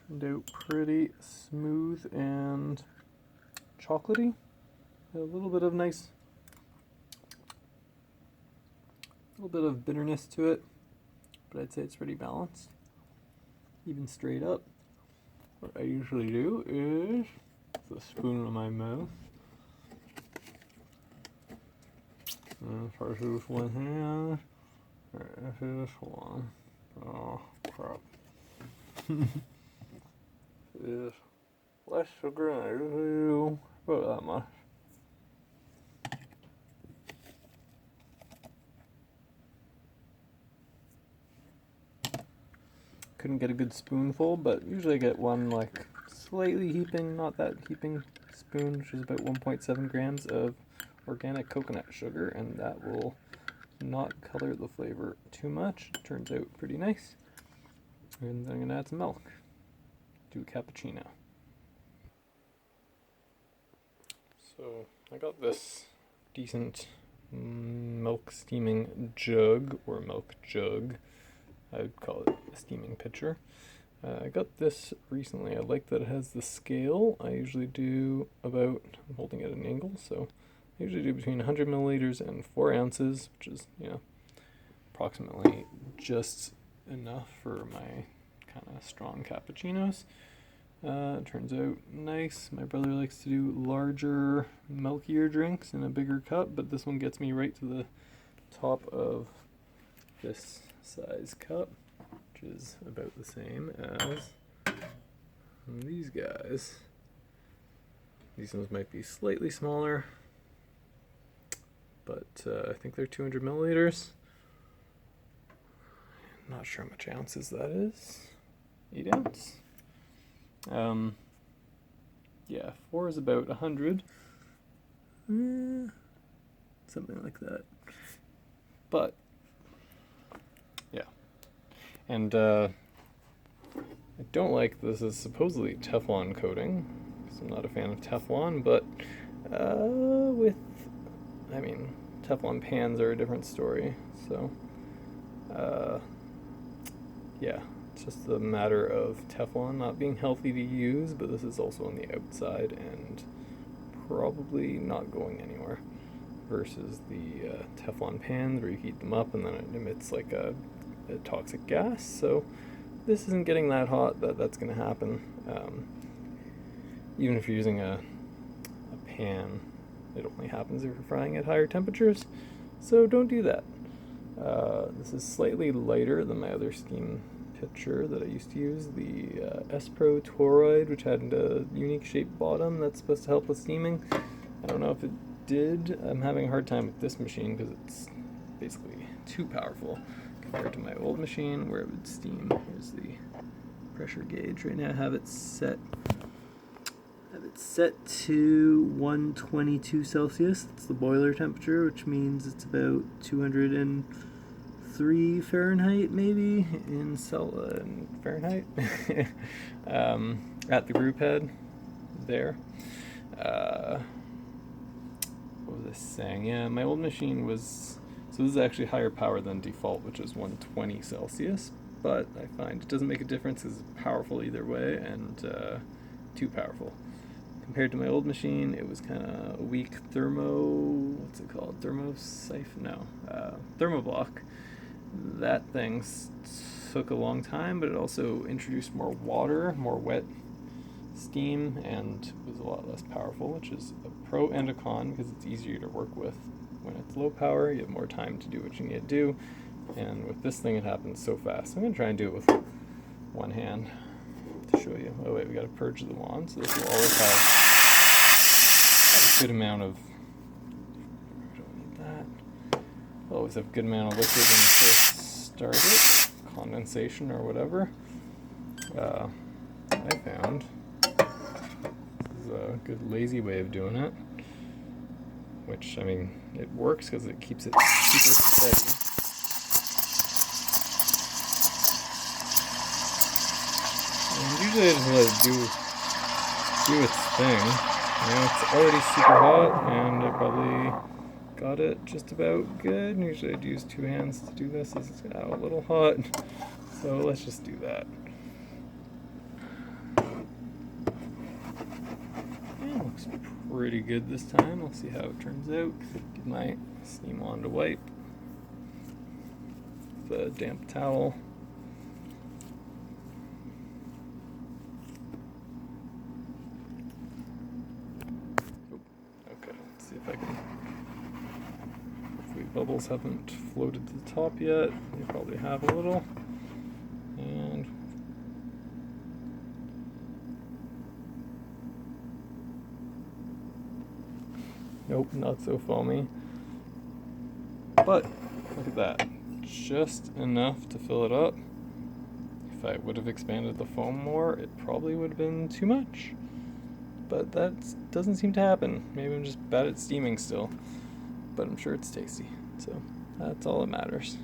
turned out pretty smooth and chocolatey. A little bit of bitterness to it, but I'd say it's pretty balanced. Even straight up, what I usually do is the spoon in my mouth. And first this one hand, and this one. Oh crap. Is less sugar than I usually do, about that much. Couldn't get a good spoonful, but usually I get one like slightly heaping, not that heaping spoon, which is about 1.7 grams of organic coconut sugar, and that will not color the flavor too much. It turns out pretty nice. And then I'm going to add some milk to a cappuccino. So I got this decent milk steaming jug, or milk jug. I would call it a steaming pitcher. I got this recently. I like that it has the scale. I usually do about, I'm holding it at an angle, so I usually do between 100 milliliters and 4 ounces, which is, approximately just enough for my kind of strong cappuccinos. It turns out nice. My brother likes to do larger, milkier drinks in a bigger cup, but this one gets me right to the top of this size cup, which is about the same as these guys. These ones might be slightly smaller, but I think they're 200 milliliters. Not sure how much ounces that is. 8 ounce. Yeah, 4 is about 100. Something like that. But yeah, and I don't like this is supposedly Teflon coating, because I'm not a fan of Teflon, but Teflon pans are a different story, so yeah, it's just a matter of Teflon not being healthy to use, but this is also on the outside and probably not going anywhere, versus the Teflon pans where you heat them up and then it emits like a toxic gas. So this isn't getting that hot that's going to happen. Even if you're using a pan, it only happens if you're frying at higher temperatures, so don't do that. This is slightly lighter than my other steam pitcher that I used to use, the S-Pro Toroid, which had a unique shaped bottom that's supposed to help with steaming. I don't know if it did. I'm having a hard time with this machine because it's basically too powerful compared to my old machine where it would steam. Here's the pressure gauge. Right now I have it set to 122 Celsius. That's the boiler temperature, which means it's about 203 Fahrenheit, maybe, in Fahrenheit, at the group head there. What was I saying? Yeah, my old machine was, so this is actually higher power than default, which is 120 Celsius, but I find it doesn't make a difference because it's powerful either way, and too powerful. Compared to my old machine, it was kind of a weak thermoblock. That thing took a long time, but it also introduced more water, more wet steam, and was a lot less powerful, which is a pro and a con because it's easier to work with. When it's low power, you have more time to do what you need to do, and with this thing it happens so fast. I'm going to try and do it with one hand to show you. Oh wait, we got to purge the wand, so this will always have a good amount of, don't need that. We'll always have a good amount of liquid when you first start it, condensation or whatever. I found this is a good lazy way of doing it, which, I mean, it works because it keeps it super steady. And usually I just let it do its thing. It's already super hot, and I probably got it just about good. Usually I'd use 2 hands to do this. This is a little hot, so let's just do that. pretty good this time. I'll see how it turns out. Get my steam wand to wipe with a damp towel. Okay, let's see if I can. Hopefully bubbles haven't floated to the top yet. They probably have a little. And nope, not so foamy. But look at that. Just enough to fill it up. If I would have expanded the foam more, it probably would have been too much. But that doesn't seem to happen. Maybe I'm just bad at steaming still. But I'm sure it's tasty. So that's all that matters.